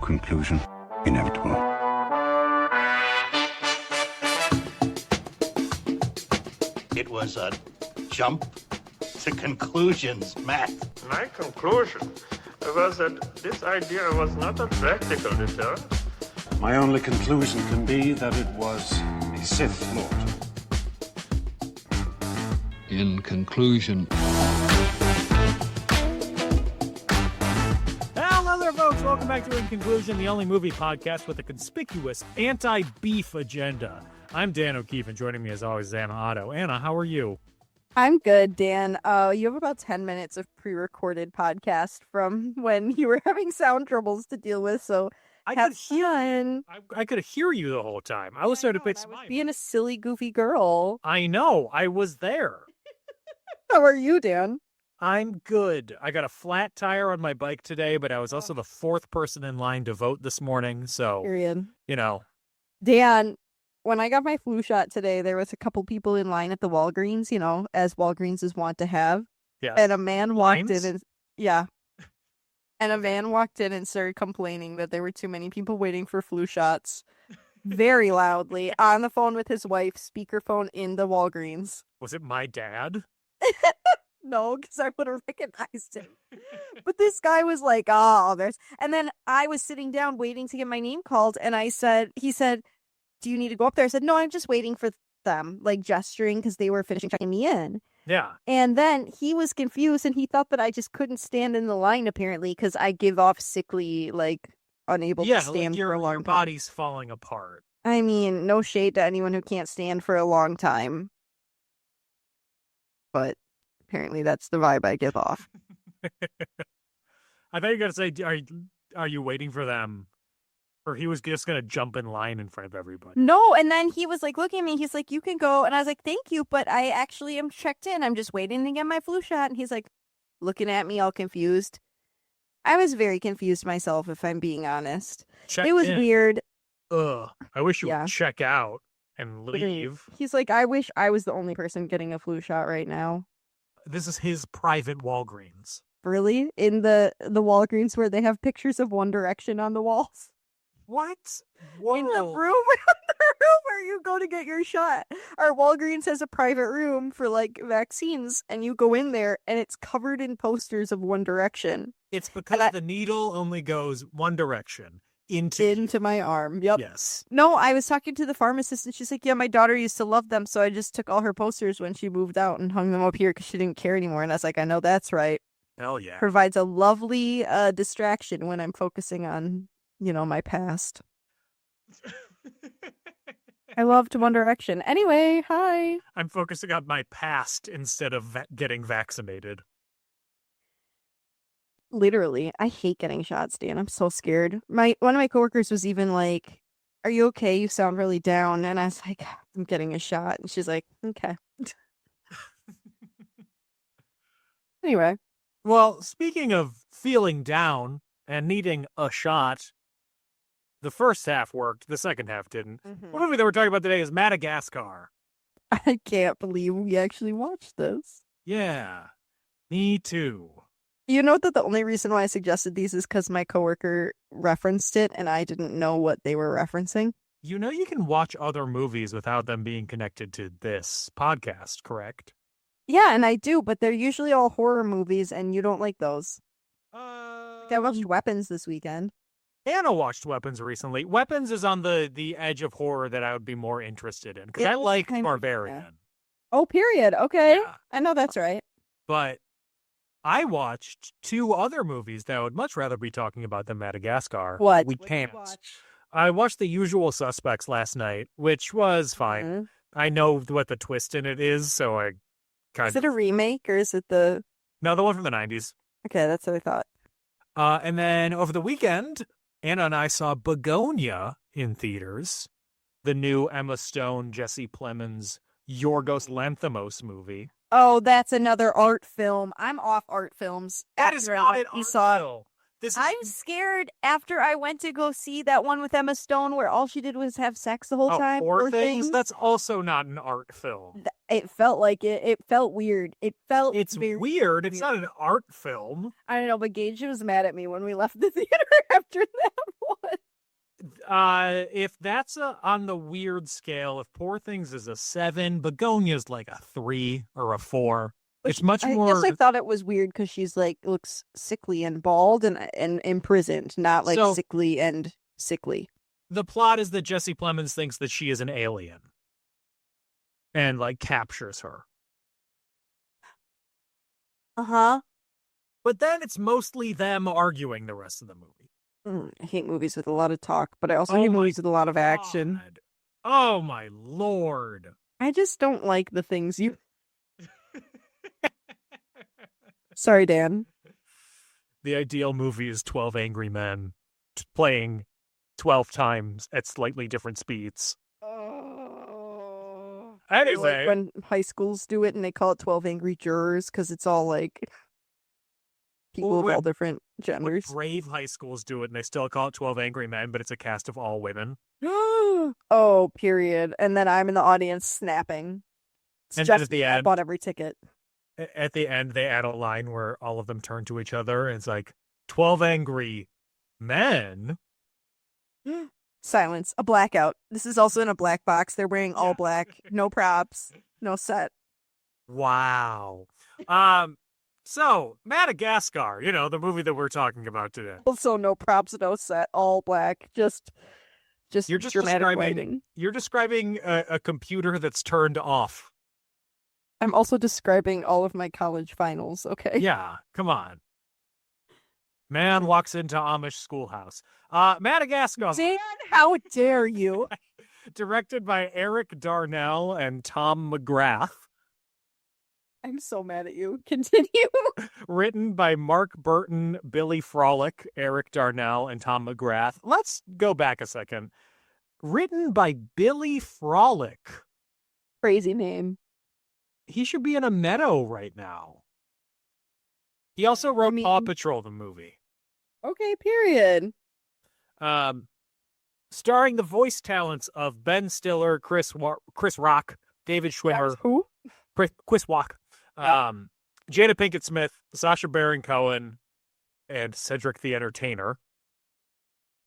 Conclusion inevitable. It was a jump to conclusions, Matt. My conclusion was that this idea was not a practical deterrent. My only conclusion can be that it was a Sith Lord. In conclusion. Hello there, folks. Welcome back to In Conclusion, the only movie podcast with a conspicuous anti-beef agenda. I'm Dan O'Keefe, and joining me as always is Anna Otto. Anna, how are you? I'm good, Dan. You have about 10 minutes of pre-recorded podcast from when you were having sound troubles to deal with, so have fun. I could hear you the whole time. I was starting to pick some. Being a silly, goofy girl. I know. I was there. How are you, Dan? I'm good. I got a flat tire on my bike today, but I was also the fourth person in line to vote this morning, so, Period. you know. Dan, when I got my flu shot today, there was a couple people in line at the Walgreens, you know, as Walgreens is wont to have. Yes. And a man walked Lines? in and, yeah. And a man walked in and started complaining that there were too many people waiting for flu shots very loudly on the phone with his wife, speakerphone in the Walgreens. Was it my dad? No, because I would have recognized him. But this guy was like, oh, there's... And then I was sitting down waiting to get my name called, and he said, do you need to go up there? I said, no, I'm just waiting for them, like gesturing because they were finishing checking me in. Yeah. And then he was confused, and he thought that I just couldn't stand in the line, apparently, because I give off sickly, like, unable to stand like for a long your time. body's falling apart. I mean, no shade to anyone who can't stand for a long time. But apparently that's the vibe I give off. I thought you were going to say, are you waiting for them? Or he was just going to jump in line in front of everybody. No, and then he was like looking at me, he's like, you can go. And I was like, thank you, but I actually am checked in. I'm just waiting to get my flu shot. And he's like looking at me all confused. I was very confused myself, if I'm being honest. It was weird. Ugh. I wish you Yeah. would check out and leave. He's like, I wish I was the only person getting a flu shot right now. This is his private Walgreens. Really? In the Walgreens where they have pictures of One Direction on the walls? What? In the room where you go to get your shot. Our Walgreens has a private room for like vaccines, and you go in there and it's covered in posters of One Direction. It's because the needle only goes one direction. Into my arm. Yep. Yes. No, I was talking to the pharmacist and she's like, yeah, my daughter used to love them, so I just took all her posters when she moved out and hung them up here because she didn't care anymore. And I was like, I know that's right. Hell yeah. Provides a lovely distraction when I'm focusing on, you know, my past. I loved One Direction. Anyway, hi. I'm focusing on my past instead of getting vaccinated. Literally, I hate getting shots, Dan. I'm so scared. One of my coworkers was even like, are you okay? You sound really down. And I was like, I'm getting a shot. And she's like, okay. Anyway. Well, speaking of feeling down and needing a shot, the first half worked, the second half didn't. Mm-hmm. The movie that we're talking about today is Madagascar. I can't believe we actually watched this. Yeah, me too. You know that the only reason why I suggested these is because my coworker referenced it and I didn't know what they were referencing. You know you can watch other movies without them being connected to this podcast, correct? Yeah, and I do, but they're usually all horror movies and you don't like those. I watched Weapons this weekend. Anna watched Weapons recently. Weapons is on the edge of horror that I would be more interested in, because I like Barbarian. Yeah. Oh, period. Okay. Yeah. I know that's right. But I watched two other movies that I would much rather be talking about than Madagascar. What? We can't. I watched The Usual Suspects last night, which was fine. Mm-hmm. I know what the twist in it is, so I kind of... Is it a remake, or is it the... No, the one from the 90s. Okay, that's what I thought. And then over the weekend, Anna and I saw Begonia in theaters, the new Emma Stone, Jesse Plemons, Yorgos Lanthimos movie. Oh, that's another art film. I'm off art films. That is not an art film. I'm scared after I went to go see that one with Emma Stone where all she did was have sex the whole time. Poor Things? That's also not an art film. It felt like it. It felt weird. It's weird. It's not an art film. I don't know, but Gage was mad at me when we left the theater after that one. if that's on the weird scale, if Poor Things is a 7, Begonia's like a 3 or a 4. It's much I more. guess I thought it was weird because she's like looks sickly and bald and imprisoned, not like So- sickly and sickly. The plot is that Jesse Plemons thinks that she is an alien and like captures her. Uh-huh. But then it's mostly them arguing the rest of the movie. I hate movies with a lot of talk, but I also Oh hate my movies with a lot of action. God. Oh my lord. I just don't like the things you. Sorry, Dan. The ideal movie is 12 Angry Men playing 12 times at slightly different speeds. Oh. Anyway. Like when high schools do it and they call it 12 Angry Jurors because it's all like people of all different genders. Brave high schools do it and they still call it 12 Angry Men, but it's a cast of all women. Oh, period. And then I'm in the audience snapping. It's And just at the I end- bought every ticket. At the end, they add a line where all of them turn to each other and it's like, 12 Angry Men? Silence. A blackout. This is also in a black box. They're wearing all black. No props. No set. Wow. So, Madagascar, the movie that we're talking about today. Also, no props, no set. All black. Just You're just dramatic describing lighting. You're describing a computer that's turned off. I'm also describing all of my college finals, okay? Yeah, come on. Man walks into Amish schoolhouse. Madagascar, Dan, how dare you? directed by Eric Darnell and Tom McGrath. I'm so mad at you. Continue. Written by Mark Burton, Billy Frolic, Eric Darnell, and Tom McGrath. Let's go back a second. Written by Billy Frolic. Crazy name. He should be in a meadow right now. He also wrote Paw Patrol, the movie. Okay, period. Starring the voice talents of Ben Stiller, Chris Rock, David Schwimmer, Who? Chris Walk, Jada Pinkett Smith, Sacha Baron Cohen, and Cedric the Entertainer.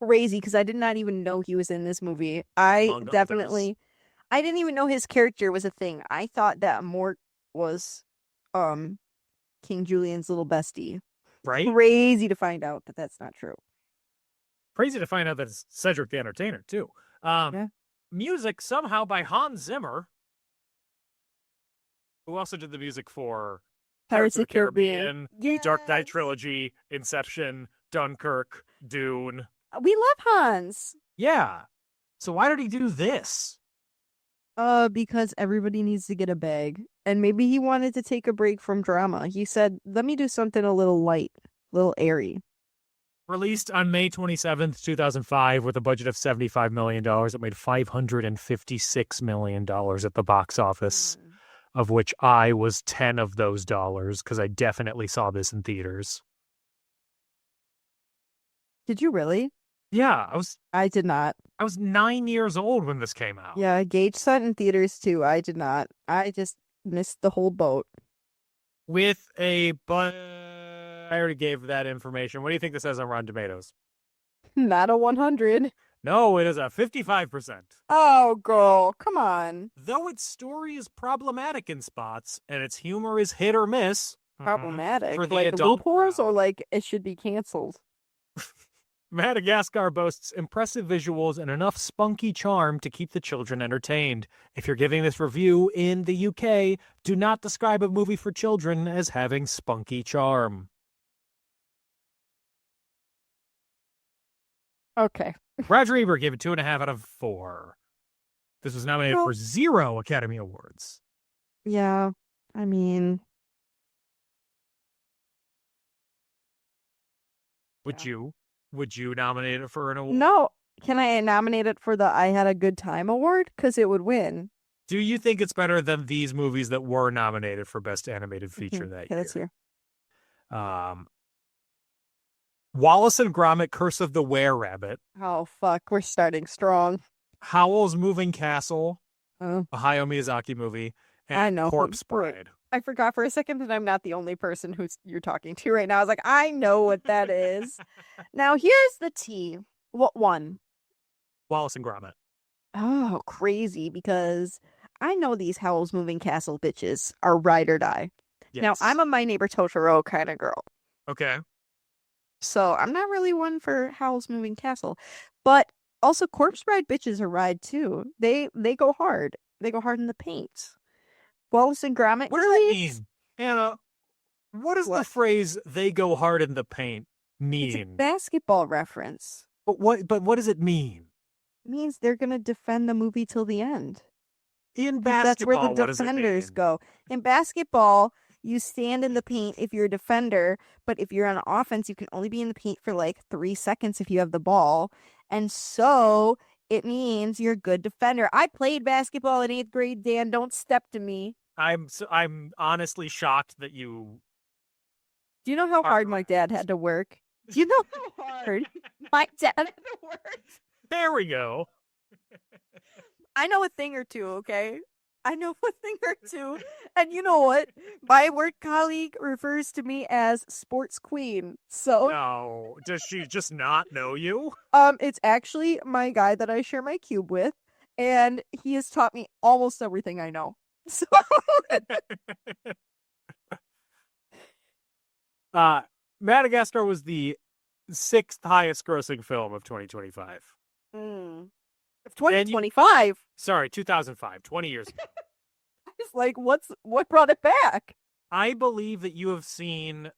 Crazy, because I did not even know he was in this movie. I didn't even know his character was a thing. I thought that Mort was King Julian's little bestie. Right? Crazy to find out that that's not true. Crazy to find out that it's Cedric the Entertainer, too. Music somehow by Hans Zimmer, who also did the music for Pirates of the Caribbean. Dark Knight Trilogy, Inception, Dunkirk, Dune. We love Hans. Yeah. So why did he do this? Because everybody needs to get a bag. And maybe he wanted to take a break from drama. He said, let me do something a little light, a little airy. Released on May 27th, 2005, with a budget of $75 million. It made $556 million at the box office, of which I was 10 of those dollars, because I definitely saw this in theaters. Did you really? Yeah, I did not. I was 9 years old when this came out. Yeah, Gage saw it in theaters too. I did not. I just missed the whole boat. With I already gave that information. What do you think this says on Rotten Tomatoes? Not a 100. No, it is a 55%. Oh, girl, come on. Though its story is problematic in spots and its humor is hit or miss. Problematic. For the like adult loopholes crowd. or like it should be canceled. Madagascar boasts impressive visuals and enough spunky charm to keep the children entertained. If you're giving this review in the UK, do not describe a movie for children as having spunky charm. Okay. Roger Ebert gave it 2.5 out of 4. This was nominated for 0 Academy Awards. Yeah, I mean, Would you nominate it for an award? no. Can I nominate it for the I Had a Good Time award? Because it would win. Do you think it's better than these movies that were nominated for Best Animated Feature that Okay, let's year? hear. Wallace and Gromit: Curse of the Were-Rabbit, Oh, fuck. We're starting strong. Howl's Moving Castle, Oh, a Hayao Miyazaki movie, and I know. Corpse Bride. I forgot for a second that I'm not the only person who you're talking to right now. I was like, I know what that is. Now, here's the tea. What one? Wallace and Gromit. Oh, crazy, because I know these Howl's Moving Castle bitches are ride or die. Now, Yes. I'm a My Neighbor Totoro kind of girl, Okay. so I'm not really one for Howl's Moving Castle. But also, Corpse Bride bitches are ride too. They go hard. They go hard in the paint. Wallace and Gromit What does that girlies? mean? Anna, what does the What? phrase "they go hard in the paint" It's a mean? basketball reference. But what does it mean? It means they're gonna defend the movie till the end. In That's where basketball, the what does it defenders mean? go. In basketball, you stand in the paint if you're a defender, but if you're on offense, you can only be in the paint for like 3 seconds if you have the ball. And so it means you're a good defender. I played basketball in 8th grade, Dan. Don't step to me. I'm honestly shocked that you. Do you know how hard my Hard. dad had to work? Do you know how hard my dad had to work? There we go. I know a thing or two, okay? I know a thing or two. And you know what? My work colleague refers to me as sports queen. So, No, does she just not know you? it's actually my guy that I share my cube with, and he has taught me almost everything I know. So, Madagascar was the 6th highest grossing film of 2025. Of 2025. Sorry, 2005, 20 years ago. It's like, what brought it back? I believe that you have seen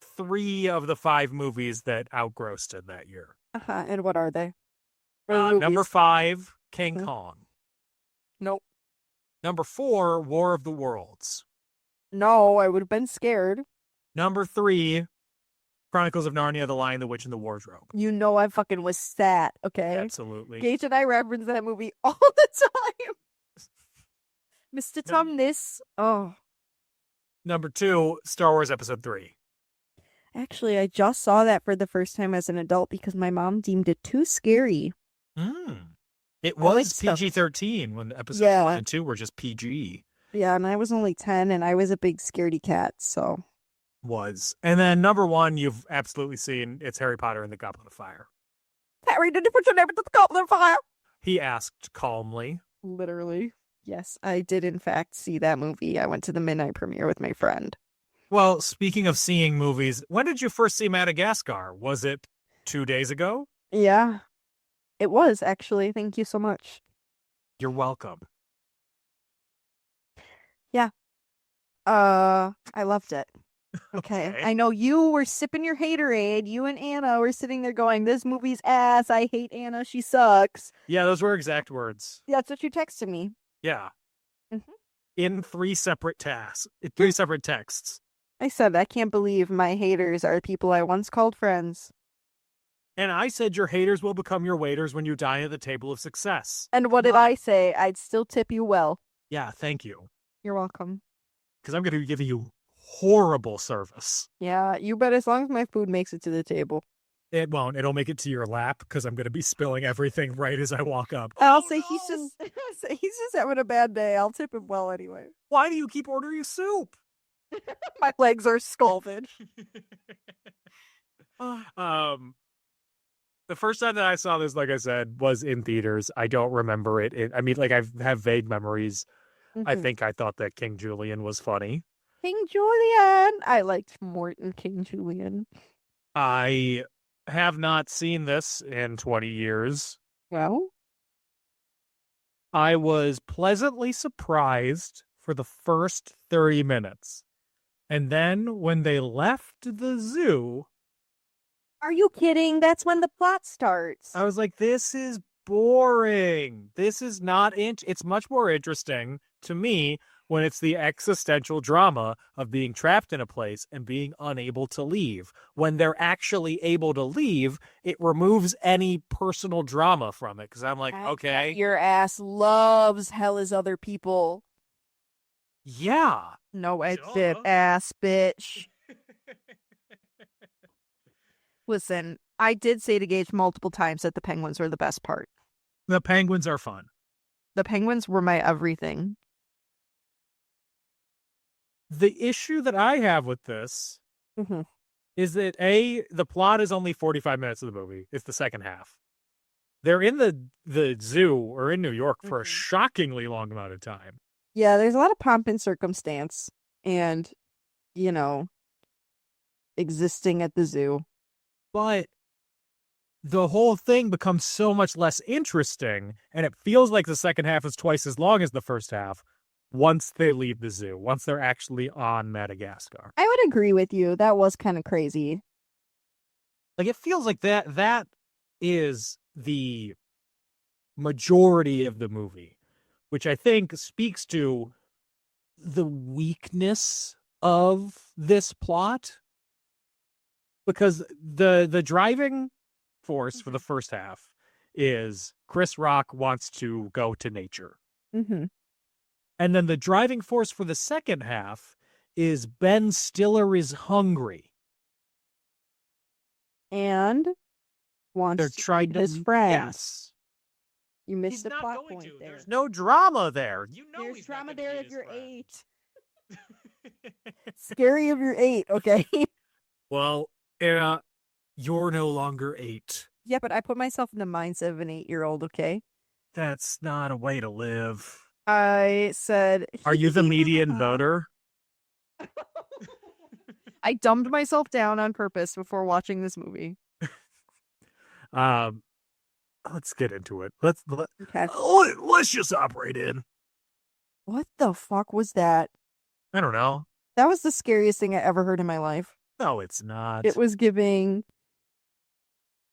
3 of the 5 movies that outgrossed in that year. And what are they? Number 5, King Mhm. Kong. Nope. Number 4, War of the Worlds. No, I would have been scared. Number 3, Chronicles of Narnia, The Lion, the Witch, and the Wardrobe. You know I fucking was sat, okay? Absolutely. Gage and I reference that movie all the time. Mr. Tumnus. Oh. Number 2, Star Wars Episode 3. Actually, I just saw that for the first time as an adult because my mom deemed it too scary. It I like was stuff. PG-13 when episodes Yeah. 1 and 2 were just PG. Yeah, and I was only 10 and I was a big scaredy cat, so. And then number 1, you've absolutely seen. It's Harry Potter and the Goblet of Fire. Harry, did you put your name into the goblet of fire? He asked calmly. Literally. Yes, I did in fact see that movie. I went to the midnight premiere with my friend. Well, speaking of seeing movies, when did you first see Madagascar? Was it 2 days ago? Yeah. It was, actually. Thank you so much. You're welcome. Yeah. I loved it. Okay. I know you were sipping your haterade. You and Anna were sitting there going, this movie's ass. I hate Anna. She sucks. Yeah, those were exact words. That's what you texted me. Yeah. Mhm. In 3 separate texts. I said, I can't believe my haters are people I once called friends. And I said your haters will become your waiters when you dine at the table of success. And what did I say? I'd still tip you well. Yeah, thank you. You're welcome. Because I'm going to be giving you horrible service. Yeah, you bet, as long as my food makes it to the table. It won't. It'll make it to your lap because I'm going to be spilling everything right as I walk up. I'll say he's just having a bad day. I'll tip him well anyway. Why do you keep ordering soup? My legs are scalded. The first time that I saw this, like I said, was in theaters. I don't remember it. I mean, like, I have vague memories. I Mhm. think I thought that King Julian was funny. King Julian. I liked Morton King Julian. I have not seen this in 20 years. Well, I was pleasantly surprised for the first 30 minutes. And then when they left the zoo, are you kidding? That's when the plot starts. I was like, this is boring. This is not it's much more interesting to me when it's the existential drama of being trapped in a place and being unable to leave. When they're actually able to leave, it removes any personal drama from it. Because I'm like, okay. Your ass loves hell as other people. Yeah. No, I did, ass bitch. Listen, I did say to Gage multiple times that the penguins were the best part. The penguins are fun. The penguins were my everything. The issue that I have with this is that the plot is only 45 minutes of the movie. It's the second half. they're in the zoo or in New York for a Mhm. shockingly long amount of time. Yeah, there's a lot of pomp and circumstance and, you know, existing at the zoo. But the whole thing becomes so much less interesting, and it feels like the second half is twice as long as the first half once they leave the zoo, once they're actually on Madagascar. I would agree with you. That was kind of crazy. Like, it feels like that is the majority of the movie, which I think speaks to the weakness of this plot. Because the driving force for the first half is Chris Rock wants to go to nature. Mm-hmm. And then the driving force for the second half is Ben Stiller is hungry. And wants They're to trying eat to his friend. Yes. You missed He's the not plot going point to. there. There's no drama there. You know There's he's not drama gonna there eat if his you're friend. 8. Scary if you're 8, okay? Well, you're no longer 8. Yeah, but I put myself in the mindset of an 8-year-old, okay? That's not a way to live. I said... Are you the median voter? I dumbed myself down on purpose before watching this movie. Let's get into it. Let's just operate in. What the fuck was that? I don't know. That was the scariest thing I ever heard in my life. No, it's not. It was giving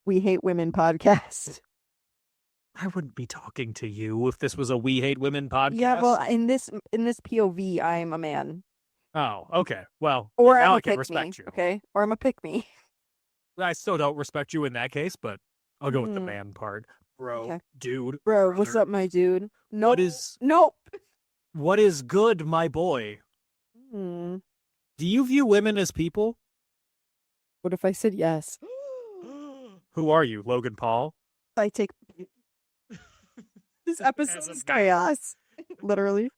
We Hate Women podcast. I wouldn't be talking to you if this was a We Hate Women podcast. Yeah, well, in this POV, I'm a man. Oh, okay. Well, Or now I'm I a can pick respect me, you. okay? Or I'm a pick me. I still don't respect you in that case, but I'll go with the Mhm. man part. Bro, Okay. dude. Bro, what's brother. up, my dude? Nope. is- Nope. What is good, my boy? Hmm. Do you view women as people? What if I said yes? Who are you, Logan Paul? I take this episode As a is guy. chaos. Literally.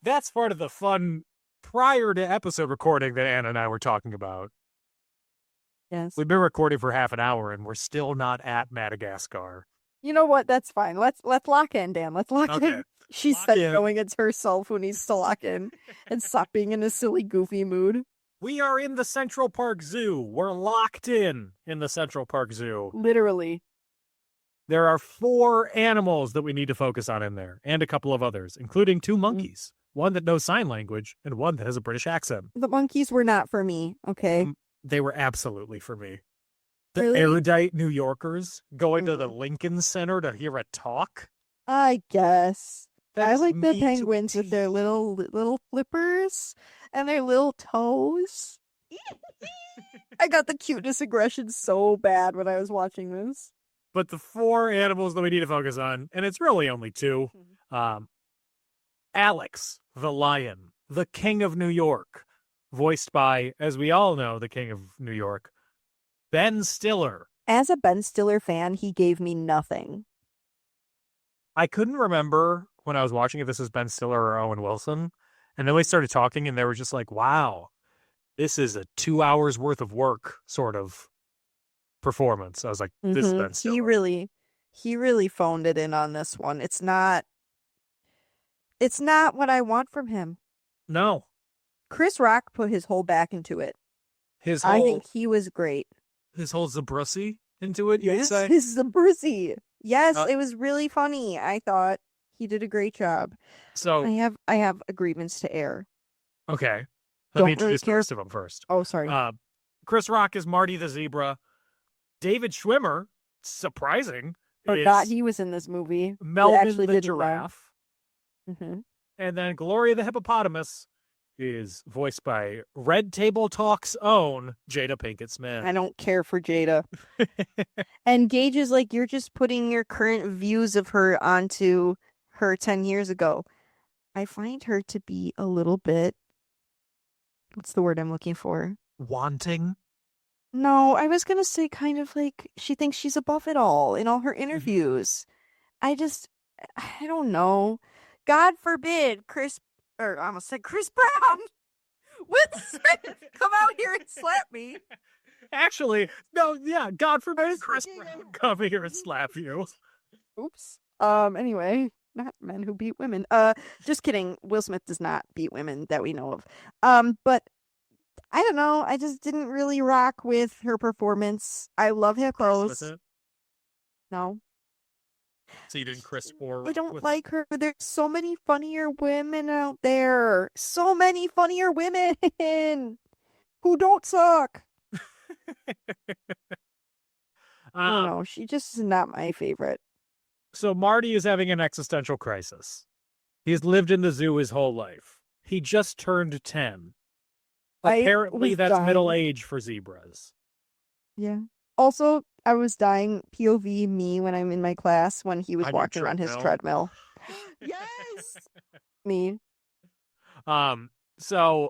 That's part of the fun prior to episode recording that Anna and I were talking about. Yes. We've been recording for half an hour and we're still not at Madagascar. You know what? That's fine. Let's lock in, Dan. Let's lock Okay. in. She Lock said in. knowing it's herself who needs to lock in and stop being in a silly, goofy mood. We are in the Central Park Zoo. We're locked in the Central Park Zoo. Literally. There are 4 animals that we need to focus on in there, and a couple of others, including 2 monkeys. One that knows sign language, and one that has a British accent. The monkeys were not for me, okay? They were absolutely for me. The Really? erudite New Yorkers going to the Lincoln Center to hear a talk. I guess. That I is like the me to a penguins with their T. little flippers and their little toes. I got the cuteness aggression so bad when I was watching this. But the 4 animals that we need to focus on, and it's really only 2. Alex, the lion, the king of New York, voiced by, as we all know, the king of New York, Ben Stiller. As a Ben Stiller fan, he gave me nothing. I couldn't remember when I was watching if this was Ben Stiller or Owen Wilson. And then we started talking and they were just like, wow, this is a 2 hours worth of work sort of performance. I was like, this is Ben Stiller. He really phoned it in on this one. It's not what I want from him. No. Chris Rock put his whole back into it. His I whole think he was great. Zabruski into it, you'd say? His Zabruski. Yes, Uh, it was really funny. I thought he did a great job. So, I have agreements to air. okay. Let Don't me really introduce the care- rest of them first. Oh, sorry. Chris Rock is Marty the Zebra. David Schwimmer, surprising, Forgot is he was in this movie. Melvin actually the didn't know. Giraffe. Mm-hmm. And then Gloria the Hippopotamus is voiced by Red Table Talk's own Jada Pinkett Smith. I don't care for Jada. And Gage is like, you're just putting your current views of her onto her 10 years ago. I find her to be a little bit, what's the word I'm looking for? Wanting? No, I was going to say kind of like she thinks she's above it all in all her interviews. I don't know. God forbid Chris Brown, Will Smith, come out here and slap me. Actually, no, yeah, God forbid Chris Brown come here and slap you. Oops. Anyway, not men who beat women. Just kidding. Will Smith does not beat women that we know of. But I don't know. I just didn't really rock with her performance. I love her clothes. With it? No, So you didn't Chris or I don't with like her. There's so many funnier women out there. So many funnier women who don't suck. I don't know. She just is not my favorite. So Marty is having an existential crisis. He's lived in the zoo his whole life. He just turned 10. Apparently, that's dying. middle age for zebras. Yeah. Also, I was dying POV me when I'm in my class when he was On your walking on his treadmill. Yes. Me. So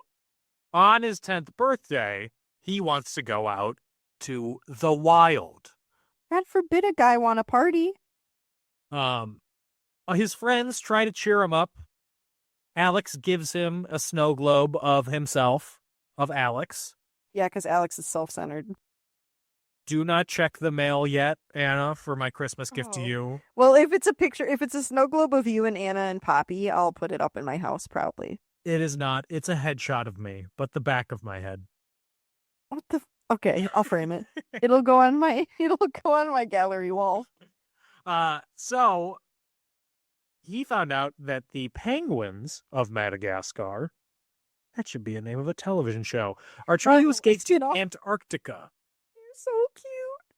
on his 10th birthday, he wants to go out to the wild. God forbid a guy want a party. His friends try to cheer him up. Alex gives him a snow globe of himself, of Alex. Yeah, because Alex is self-centered. Do not check the mail yet, Anna, for my Christmas gift to you. Well, if it's a snow globe of you and Anna and Poppy, I'll put it up in my house proudly. It is not. It's a headshot of me, but the back of my head. What the? Okay, I'll frame it. It'll go on my gallery wall. So he found out that the penguins of Madagascar, that should be a name of a television show, are trying to escape to Antarctica. So cute.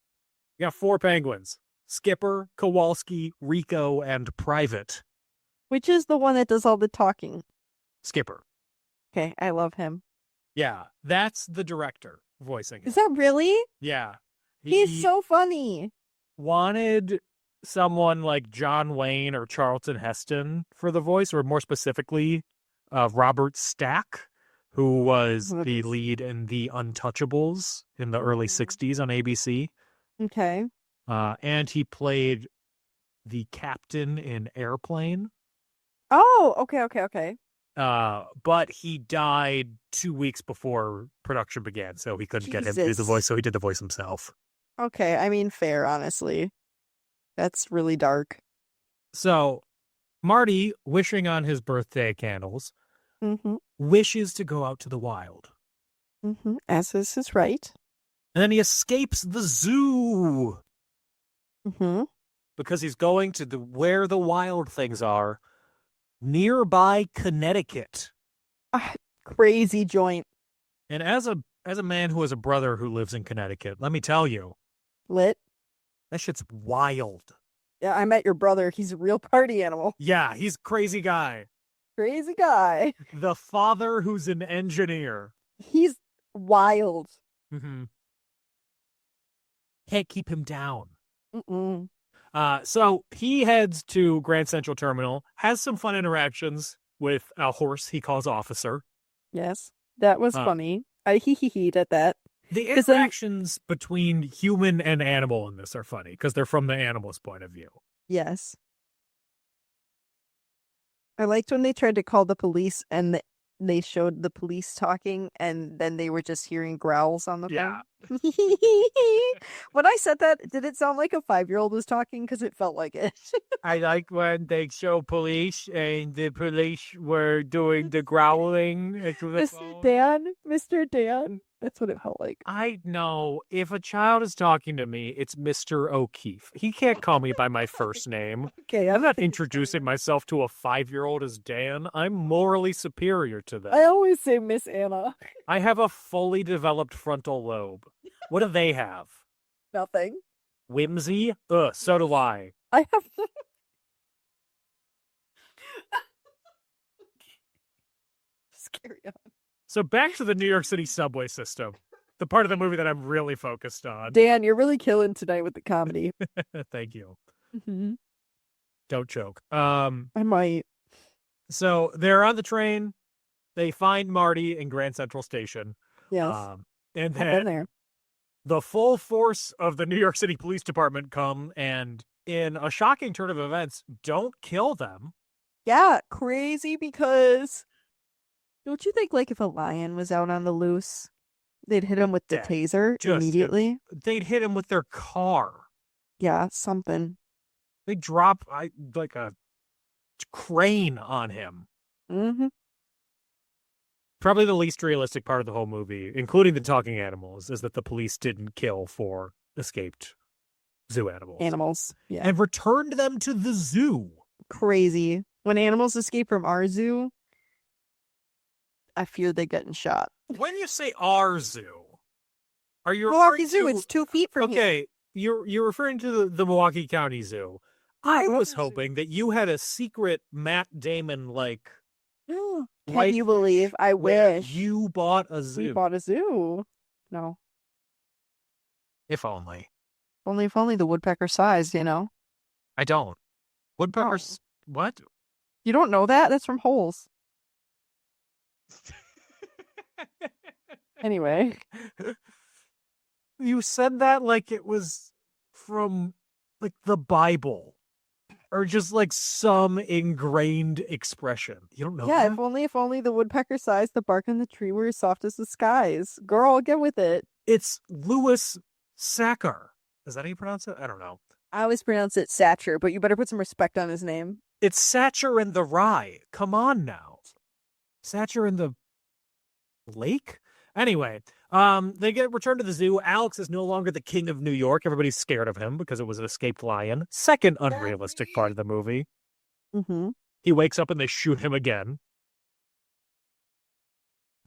You got 4 penguins: Skipper, Kowalski, Rico, and Private. Which is the one that does all the talking? Skipper. Okay, I love him. Yeah, that's the director voicing him. Is that really? Yeah. He's so funny. Wanted someone like John Wayne or Charlton Heston for the voice, or more specifically, Robert Stack, who was the lead in The Untouchables in the early 60s on ABC. Okay. And he played the captain in Airplane. Oh, okay. But he died 2 weeks before production began, so he couldn't get him to do the voice, so he did the voice himself. Okay, I mean, fair, honestly. That's really dark. So, Marty, wishing on his birthday candles, wishes to go out to the wild. As is his right. And then he escapes the zoo. Because he's going to where the wild things are, nearby Connecticut. Crazy joint. And as a man who has a brother who lives in Connecticut, let me tell you. Lit. That shit's wild. Yeah, I met your brother. He's a real party animal. Yeah, he's a crazy guy. Crazy guy. The father who's an engineer. He's wild. Can't keep him down. So he heads to Grand Central Terminal, has some fun interactions with a horse he calls Officer. Yes, that was funny. I hee-hee-heed at that. The interactions between human and animal in this are funny because they're from the animal's point of view. Yes. I liked when they tried to call the police and they showed the police talking and then they were just hearing growls on the phone. When I said that, did it sound like a 5-year-old was talking? Because it felt like it. I like when they show police and the police were doing the growling. Mr. Dan. That's what it felt like. I know. If a child is talking to me, it's Mr. O'Keefe. He can't call me by my first name. Okay, I'm not introducing myself to a 5-year-old as Dan. I'm morally superior to them. I always say Miss Anna. I have a fully developed frontal lobe. What do they have? Nothing. Whimsy? So do I. I have... Just carry on. So back to the New York City subway system, the part of the movie that I'm really focused on. Dan, you're really killing tonight with the comedy. Thank you. Mm-hmm. Don't choke. I might. So they're on the train. They find Marty in Grand Central Station. Yes. And I've been there. The full force of the New York City Police Department come and, in a shocking turn of events, don't kill them. Yeah, crazy because... Don't you think, like, if a lion was out on the loose, They'd hit him with the Dead. taser Just- immediately. They'd hit him with their car. Yeah, something. They drop like a crane on him. Mm-hmm. Probably the least realistic part of the whole movie, including the talking animals, is that the police didn't kill 4 escaped zoo animals. Yeah. And returned them to the zoo. Crazy. When animals escape from our zoo, I fear they're getting shot. When you say our zoo, are you Milwaukee referring Zoo, to... it's 2 feet from here. Okay, you're referring to the Milwaukee County Zoo. I was hoping that you had a secret Matt Damon like. Can you believe? I wish. You bought a zoo. We bought a zoo. No. If only. If only the woodpecker sized, you know? I don't. Woodpeckers. What? You don't know that? That's from Holes. Anyway. You said that like it was from like the Bible. Or just like some ingrained expression. You don't know Yeah, that? if only the woodpecker sized the bark on the tree were as soft as the skies. Girl, get with it. It's Louis Sacker. Is that how you pronounce it? I don't know. I always pronounce it Satcher, but you better put some respect on his name. It's Satcher and the Rye. Come on now. Satcher and the lake? Anyway, they get returned to the zoo. Alex is no longer the king of New York. Everybody's scared of him because it was an escaped lion. Second unrealistic part of the movie. Mm-hmm. He wakes up and they shoot him again.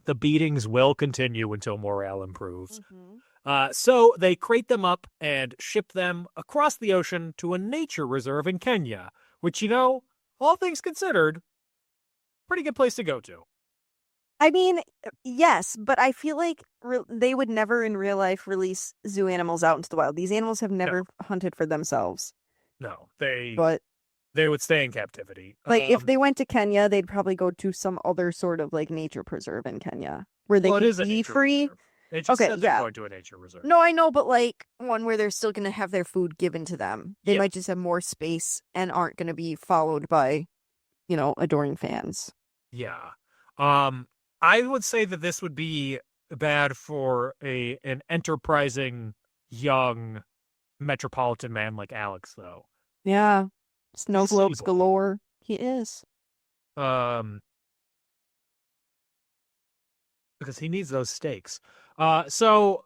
The beatings will continue until morale improves. So they crate them up and ship them across the ocean to a nature reserve in Kenya, which, you know, all things considered, pretty good place to go to. I mean, yes, but I feel like they would never in real life release zoo animals out into the wild. These animals have never hunted for themselves. No, they would stay in captivity. Like, if they went to Kenya, they'd probably go to some other sort of, like, nature preserve in Kenya where they can be free. It just Okay, says they're yeah. going to a nature reserve. No, I know, but, like, one where they're still going to have their food given to them. They might just have more space and aren't going to be followed by, you know, adoring fans. Yeah. I would say that this would be bad for an enterprising young metropolitan man like Alex, though. Yeah. Snow globes Stable. galore. He is. Because he needs those steaks. So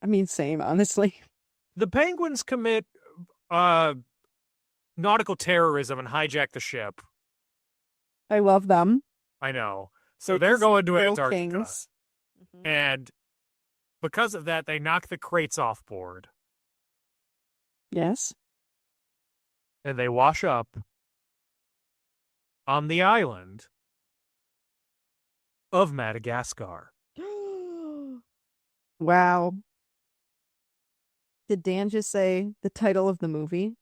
I mean, same, honestly. the Penguins commit nautical terrorism and hijack the ship. I love them. I know. So they're going to Little Antarctica. kings. And because of that, they knock the crates off board. Yes. And they wash up on the island of Madagascar. Wow. Did Dan just say the title of the movie?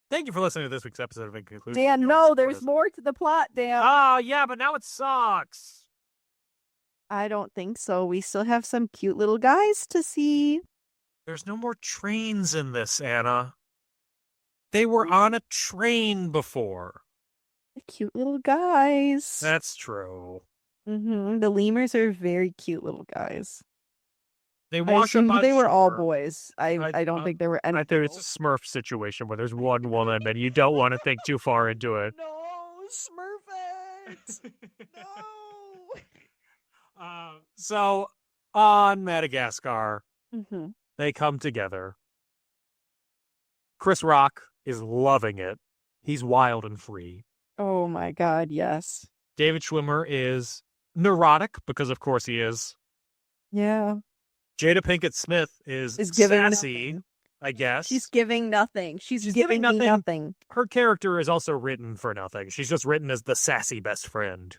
Thank you for listening to this week's episode of In Conclusion. Dan, no, there's more to the plot, Dan. Oh, yeah, but now it sucks. I don't think so. We still have some cute little guys to see. There's no more trains in this, Anna. They were on a train before. The cute little guys. That's true. The lemurs are very cute little guys. They I wash up assumed on they were all shore. boys. I don't think there were any. I think it's a Smurf situation where there's one woman and you don't want to think too far into it. No, Smurfette! No! So, on Madagascar, Mm-hmm. they come together. Chris Rock is loving it. He's wild and free. Oh my god, yes. David Schwimmer is neurotic, because of course he is. Yeah. Jada Pinkett Smith is giving sassy, nothing. I guess. She's giving nothing. She's giving giving me nothing. Her character is also written for nothing. She's just written as the sassy best friend.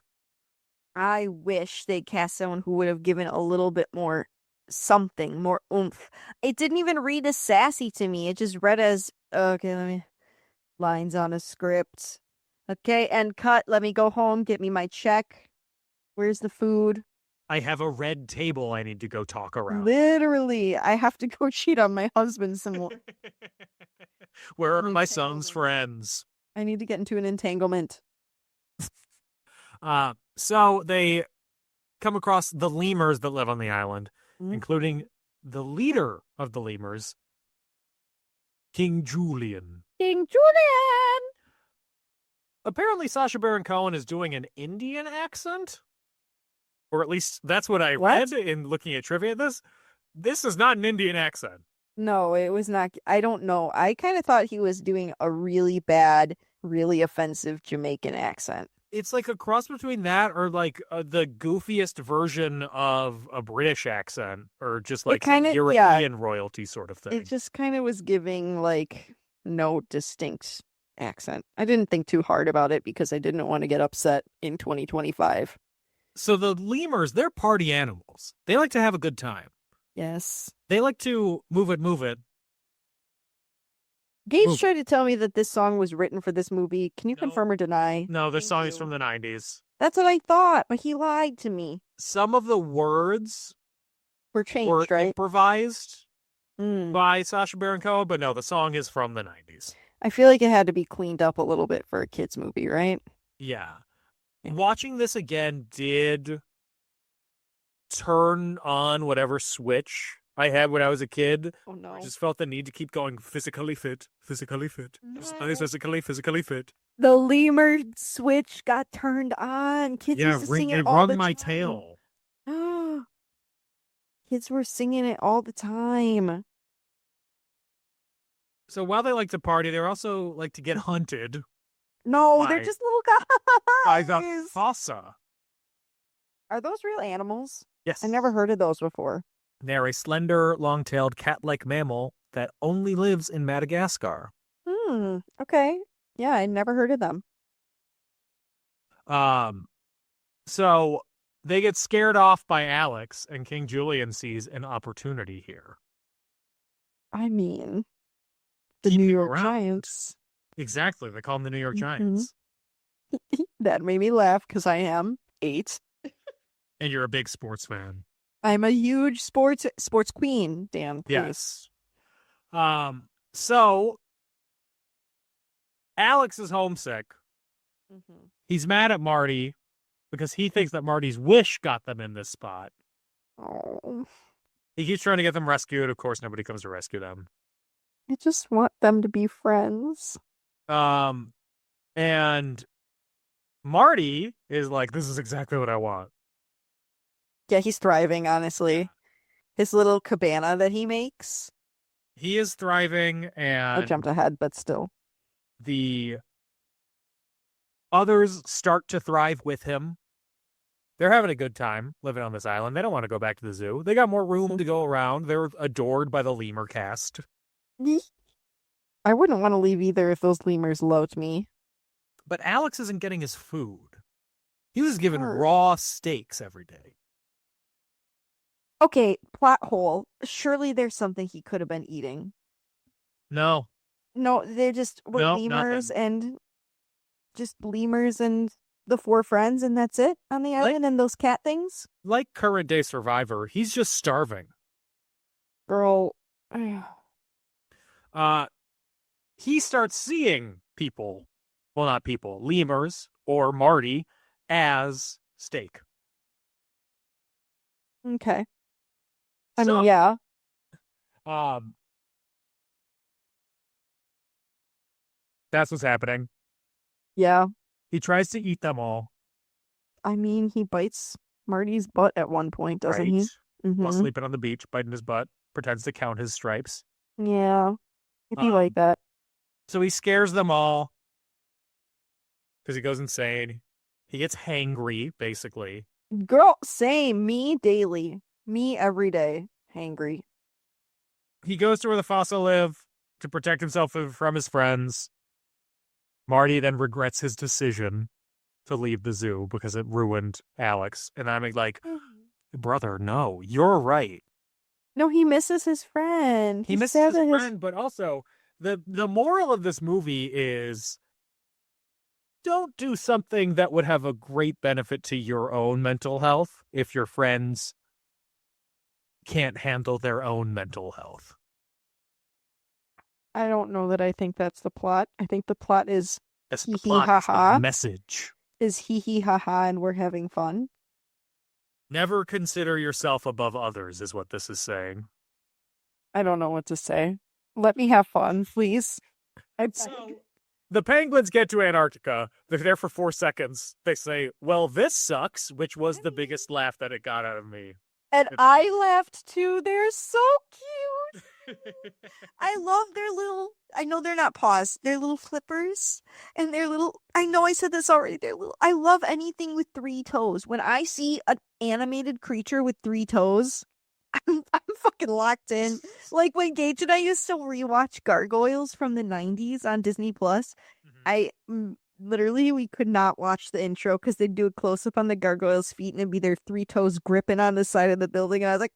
I wish they cast someone who would have given a little bit more something, more oomph. It didn't even read as sassy to me. It just read as, okay, let me, lines on a script. Okay, and cut. Let me go home, get me my check. Where's the food? I have a red table I need to go talk around. Literally, I have to go cheat on my husband some more. Where are my son's friends? I need to get into an entanglement. So they come across the lemurs that live on the island, including the leader of the lemurs, King Julian. King Julian! Apparently, Sacha Baron Cohen is doing an Indian accent. Or at least that's what I What? read in looking at trivia. This is not an Indian accent. No, it was not. I don't know. I kind of thought he was doing a really bad, really offensive Jamaican accent. It's like a cross between that or like the goofiest version of a British accent or just like European royalty sort of thing. It just kind of was giving like no distinct accent. I didn't think too hard about it because I didn't want to get upset in 2025. So the lemurs, they're party animals. They like to have a good time. Yes. They like to move it. Gage tried to tell me that this song was written for this movie. Can you confirm or deny? No, this Thank song is you. from the 90s. That's what I thought, but he lied to me. Some of the words Were changed, were right? improvised Mm. by Sacha Baron Cohen, but no, the song is from the 90s. I feel like it had to be cleaned up a little bit for a kid's movie, right? Yeah. Watching this again did turn on whatever switch I had when I was a kid. Oh no. I just felt the need to keep going physically fit. Physically fit. The lemur switch got turned on. Kids Yeah, used to sing it all rung the my time. tail. Kids were singing it all the time. So while they like to party, they also like to get hunted No, Why? they're just little guys. by the fossa. Are those real animals? Yes. I never heard of those before. They're a slender, long-tailed, cat-like mammal that only lives in Madagascar. Okay. Yeah, I never heard of them. So they get scared off by Alex, and King Julian sees an opportunity here. I mean, the Keep New you York around. Giants. Exactly. They call them the New York Mhm. Giants. That made me laugh because I am 8. And you're a big sports fan. I'm a huge sports queen, Dan. Please. Yes. So Alex is homesick. Mhm. He's mad at Marty because he thinks that Marty's wish got them in this spot. Oh, He keeps trying to get them rescued. Of course, nobody comes to rescue them. I just want them to be friends. And Marty is like, this is exactly what I want. Yeah, he's thriving, honestly. His little cabana that he makes. He is thriving, I and jumped ahead, but still. the others start to thrive with him. They're having a good time living on this island. They don't want to go back to the zoo. They got more room to go around. They're adored by the lemur cast. I wouldn't want to leave either if those lemurs loved me. But Alex isn't getting his food. He was given Sure. raw steaks every day. Okay, plot hole. Surely there's something he could have been eating. No. No, they're just No, lemurs and just lemurs and the 4 friends, and that's it on the island, and those cat things. Like current day Survivor, he's just starving. Girl, He starts seeing people, well, not people, lemurs or Marty as steak. okay. I So- mean, yeah. That's what's happening. Yeah. He tries to eat them all. I mean, he bites Marty's butt at one point, doesn't he? While Mhm. sleeping on the beach, biting his butt, pretends to count his stripes. Yeah. It'd be like that. So he scares them all because he goes insane. He gets hangry, basically. Girl, same. Me daily. Me every day. Hangry. He goes to where the fossa live to protect himself from his friends. Marty then regrets his decision to leave the zoo because it ruined Alex. And I'm like, brother, no, you're right. No, he misses his friend. He He's misses sad his that friend, but also the moral of this movie is don't do something that would have a great benefit to your own mental health if your friends can't handle their own mental health. I don't know that I think that's the plot. I think the plot is That's the Hee hee plot, ha it's the ha. message. hee hee ha ha and we're having fun. Never consider yourself above others, is what this is saying. I don't know what to say. Let me have fun, please. The penguins get to Antarctica. They're there for 4 seconds. They say, well, this sucks, which was the biggest laugh that it got out of me. And I laughed too. They're so cute. I love their little, I know they're not paws, they're little flippers. And they're little, I know I said this already, they're little, I love anything with 3 toes. When I see an animated creature with 3 toes, I'm fucking locked in. Like when Gage and I used to rewatch Gargoyles from the 90s on Disney Plus, literally we could not watch the intro because they'd do a close up on the gargoyles' feet and it'd be their 3 toes gripping on the side of the building, and I was like,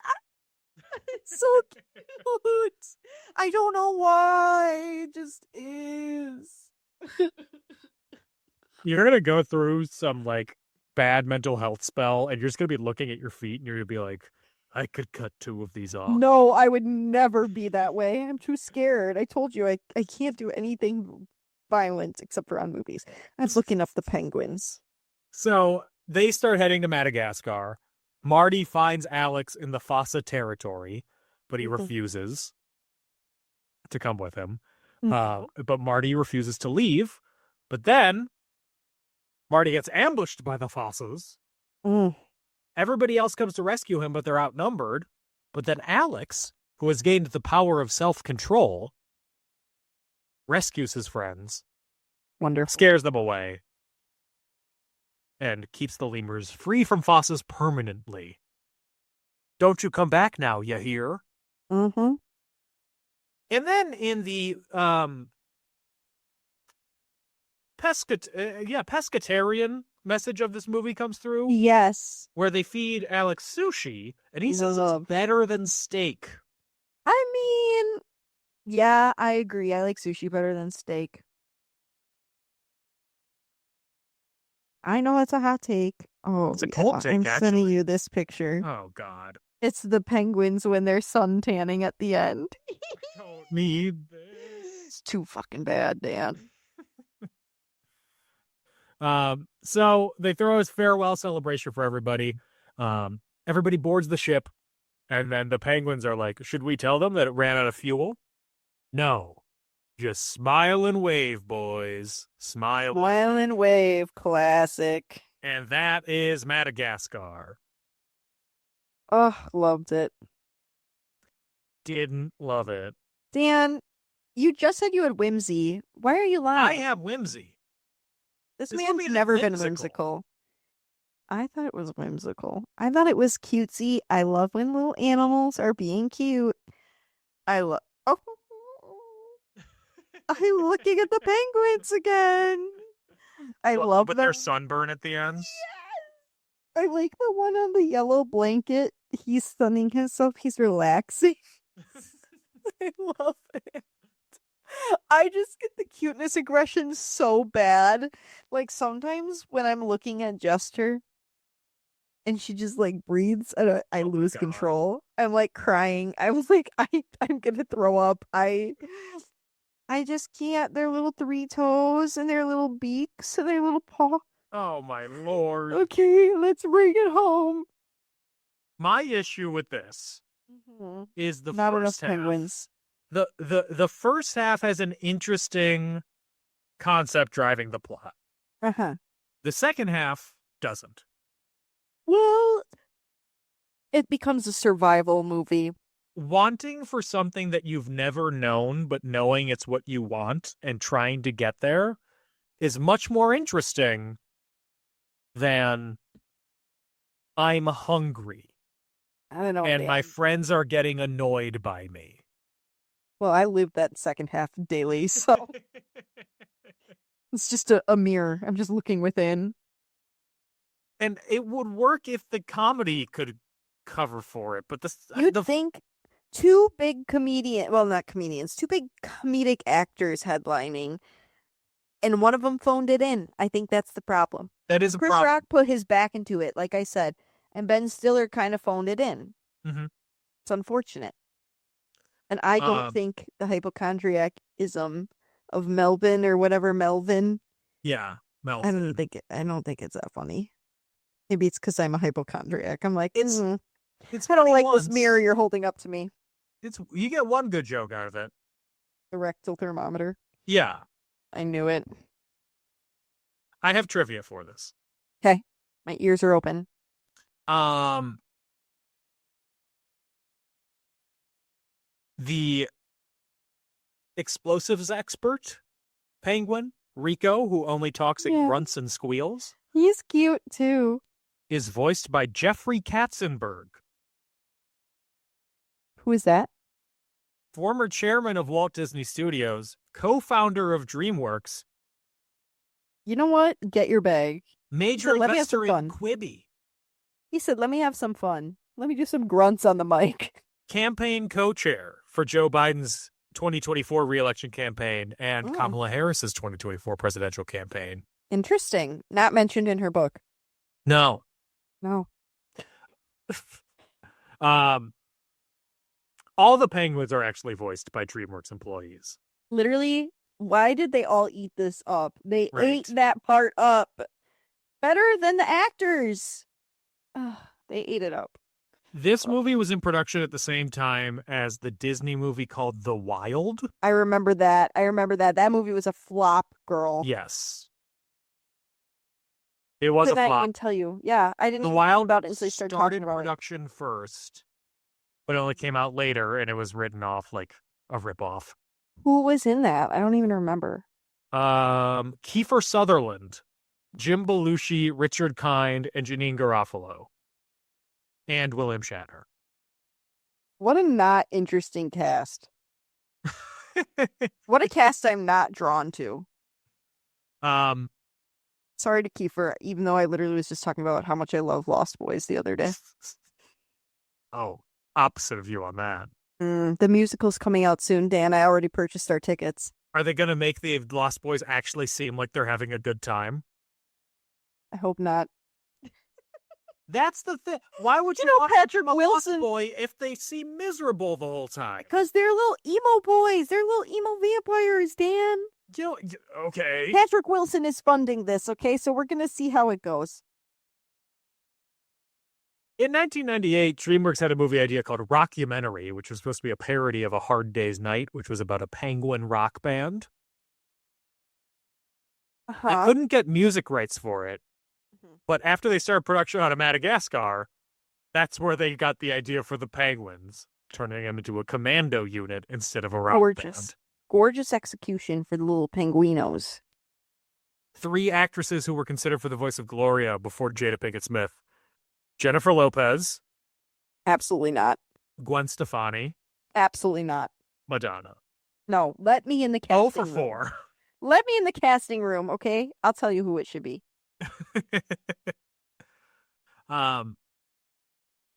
it's so cute. I don't know why. It just is. You're gonna go through some like bad mental health spell, and you're just gonna be looking at your feet, and you're gonna be like, I could cut 2 of these off. No, I would never be that way. I'm too scared. I told you I can't do anything violent except for on movies. I was looking up the penguins. So they start heading to Madagascar. Marty finds Alex in the Fossa territory, but he refuses to come with him. But Marty refuses to leave. But then Marty gets ambushed by the Fossas. Everybody else comes to rescue him, but they're outnumbered. But then Alex, who has gained the power of self-control, rescues his friends. Wonderful. Scares them away. And keeps the lemurs free from Fossas permanently. Don't you come back now, you hear? Mm-hmm. And then in the pescatarian message of this movie comes through. Yes. Where they feed Alex sushi, and he says it's better than steak. I mean, yeah, I agree. I like sushi better than steak. I know it's a hot take. Oh, it's a cold take, I'm actually. sending you this picture. Oh, God. It's the penguins when they're sun tanning at the end. Don't need this. It's too fucking bad, Dan. So they throw his farewell celebration for everybody. Everybody boards the ship, and then the penguins are like, should we tell them that it ran out of fuel? No. Just smile and wave, boys. Smile. Smile and wave, classic. And that is Madagascar. Oh, loved it. Didn't love it. Dan, you just said you had whimsy. Why are you lying? I have whimsy. This This man's movie is never been whimsical. whimsical. I thought it was whimsical. I thought it was cutesy. I love when little animals are being cute. Oh. I'm looking at the penguins again. I love with them. their sunburn at the end. I like the one on the yellow blanket. He's sunning himself. He's relaxing. I love it. I just get the cuteness aggression so bad. Like sometimes when I'm looking at Jester and she just like breathes, I lose control. I'm like crying. I was like, I'm gonna throw up. I just can't. Their little 3 toes and their little beaks and their little paw. Oh, my Lord. Okay, let's bring it home. My issue with this is the Not enough first half. penguins. The first half has an interesting concept driving the plot. Uh-huh. The second half doesn't. Well, it becomes a survival movie. Wanting for something that you've never known, but knowing it's what you want and trying to get there is much more interesting than I'm hungry. I don't know. And Dan. my friends are getting annoyed by me. Well, I live that second half daily, so it's just a mirror. I'm just looking within. And it would work if the comedy could cover for it, but You'd think 2 big not comedians, 2 big comedic actors headlining, and one of them phoned it in. I think that's the problem. that is a Chris problem. Rock put his back into it, like I said, and Ben Stiller kind of phoned it in. Mhm. It's unfortunate. And I don't think the hypochondriacism of Melvin or whatever Melvin. Yeah, Mel. I don't think it's that funny. Maybe it's because I'm a hypochondriac. I'm like, It's I don't funny like once. this mirror you're holding up to me. You get one good joke out of it. The rectal thermometer. Yeah. I knew it. I have trivia for this. Okay. My ears are open. The explosives expert penguin, Rico, who only talks in grunts and squeals, He's cute too. is voiced by Jeffrey Katzenberg, Who is that? former chairman of Walt Disney Studios, co-founder of DreamWorks, You know what? Get your bag. major Let me have some investor in fun. Quibi, He said, let me have some fun. Let me do some grunts on the mic. campaign co-chair for Joe Biden's 2024 re-election campaign and Oh. Kamala Harris's 2024 presidential campaign. Interesting. Not mentioned in her book. No. No. All the penguins are actually voiced by DreamWorks employees. Literally, why did they all eat this up? They Right. ate that part up. Better than the actors. Ugh, they ate it up. This movie was in production at the same time as the Disney movie called The Wild. I remember that. That movie was a flop, girl. Yes. It was a Couldn't flop. even tell you. Yeah, I didn't The even Wild know about it until you started talking about it. production first, but it only came out later, and it was written off like a ripoff. Who was in that? I don't even remember. Kiefer Sutherland, Jim Belushi, Richard Kind, and Janine Garofalo, and William Shatner. What a not interesting cast. What a cast I'm not drawn to. Sorry to Kiefer, even though I literally was just talking about how much I love Lost Boys the other day. Oh, opposite of you on that. The musical's coming out soon, Dan. I already purchased our tickets. Are they going to make the Lost Boys actually seem like they're having a good time? I hope not. That's the thing. Why would you know watch Patrick a Lost Wilson- Boy if they seem miserable the whole time? Because they're little emo boys. They're little emo vampires, Dan. Okay. Patrick Wilson is funding this, okay? So we're going to see how it goes. In 1998, DreamWorks had a movie idea called Rockumentary, which was supposed to be a parody of A Hard Day's Night, which was about a penguin rock band. They couldn't get music rights for it, but after they started production on Madagascar, that's where they got the idea for the penguins, turning them into a commando unit instead of a rock band. Gorgeous execution for the little penguinos. 3 actresses who were considered for the voice of Gloria before Jada Pinkett Smith: Jennifer Lopez, Absolutely not. Gwen Stefani, Absolutely not. Madonna. No, let me in the casting 0 for room. 4. Let me in the casting room, okay? I'll tell you who it should be.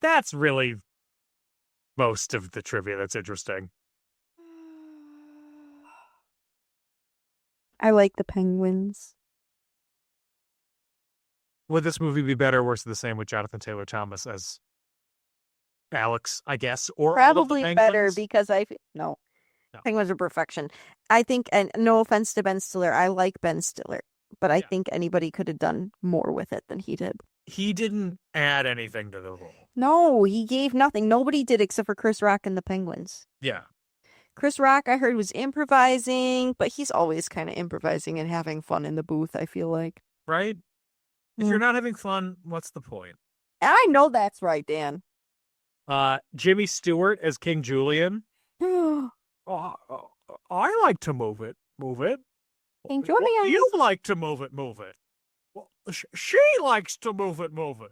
That's really most of the trivia that's interesting. I like the penguins. Would this movie be better or worse than the same with Jonathan Taylor Thomas as Alex, I guess? Or all of the Probably better penguins? because No. Penguins are perfection. I think, and no offense to Ben Stiller, I like Ben Stiller, but I think anybody could have done more with it than he did. He didn't add anything to the role. No, he gave nothing. Nobody did except for Chris Rock and the Penguins. Yeah. Chris Rock, I heard, was improvising, but he's always kind of improvising and having fun in the booth, I feel like. Right? If you're not having fun, what's the point? And I know that's right, Dan. Jimmy Stewart as King Julian. I like to move it. Move it. King Well, Julian. you like to move it. Move it. Well, she likes to move it. Move it.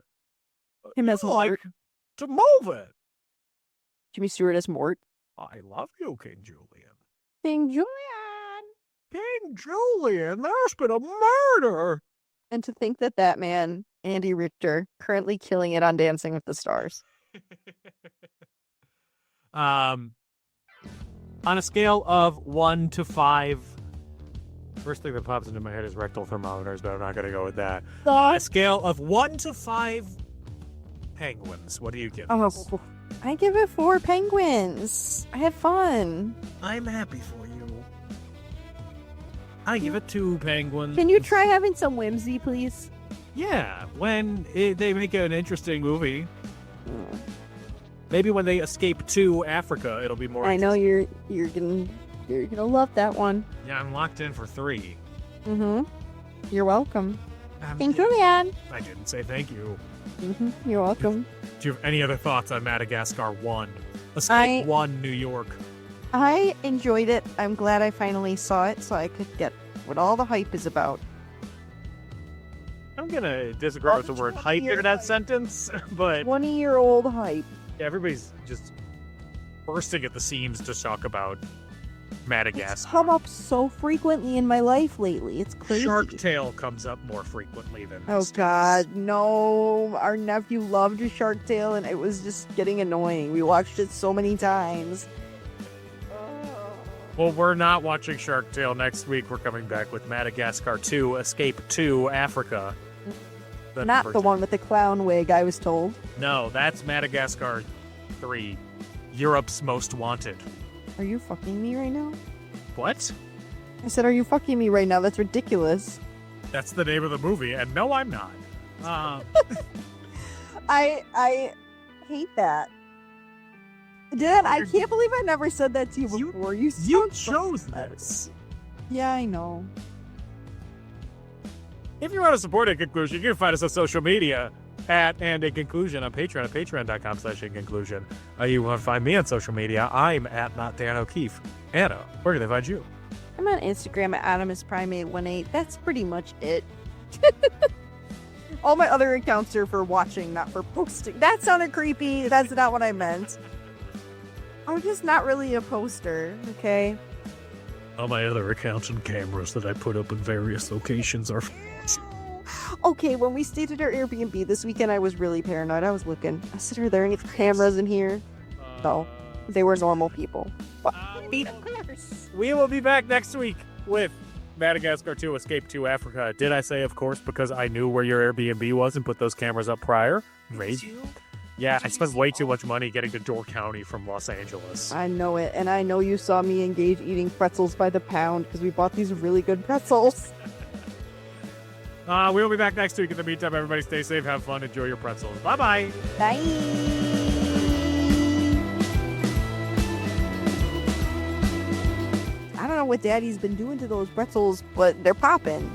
Him as You like Mort. to move it. Jimmy Stewart as Mort. I love you, King Julian. King Julian. King Julian, there's been a murder. And to think that that man, Andy Richter, currently killing it on Dancing with the Stars. On a scale of 1 to 5, first thing that pops into my head is rectal thermometers, but I'm not going to go with that. On a scale of 1 to 5 penguins, what do you give us? Oh, I give it 4 penguins. I had fun. I'm happy for you. I give it 2 penguins. Can you try having some whimsy, please? Yeah, when they make an interesting movie. Maybe when they escape to Africa, it'll be more. I know you're gonna love that one. Yeah, I'm locked in for 3. Mm-hmm. You're welcome. Thank you, man. I didn't say thank you. Mm-hmm. You're welcome. Do you have any other thoughts on Madagascar 1? Escape 1, New York. I enjoyed it. I'm glad I finally saw it so I could get what all the hype is about. I'm gonna disagree with the word hype in that sentence, but 20-year-old hype. everybody's just bursting at the seams to talk about Madagascar. It's come up so frequently in my life lately. It's crazy. Shark Tale comes up more frequently than Oh this. God, no! Our nephew loved Shark Tale, and it was just getting annoying. We watched it so many times. Well, we're not watching Shark Tale next week. We're coming back with Madagascar 2, Escape to Africa. Not the one with the clown wig, I was told. No, that's Madagascar 3, Europe's Most Wanted. Are you fucking me right now? What? I said, are you fucking me right now? That's ridiculous. That's the name of the movie, and no, I'm not. I hate that. Dad, I can't believe I never said that to you before. You chose this. Yeah, I know. If you want to support In Conclusion, you can find us on social media at And In Conclusion on Patreon at patreon.com/inconclusion. You want to find me on social media, I'm at Not Dan O'Keefe. Anna, where can they find you? I'm on Instagram at AdamisPrime818. That's pretty much it. All my other accounts are for watching, not for posting. That sounded creepy. That's not what I meant. I'm just not really a poster, okay? All my other accounts and cameras that I put up in various locations are... Okay, when we stayed at our Airbnb this weekend, I was really paranoid. I was looking. I said, are there any cameras in here? No, they were normal people. But, of course. We will be back next week with Madagascar 2, Escape to Africa. Did I say, of course, because I knew where your Airbnb was and put those cameras up prior? Right? Yeah, I spent way too much money getting to Door County from Los Angeles. I know it, and I know you saw me engage eating pretzels by the pound because we bought these really good pretzels. We'll be back next week. In the meantime, everybody stay safe, have fun, enjoy your pretzels. Bye-bye. Bye. I don't know what Daddy's been doing to those pretzels, but they're popping.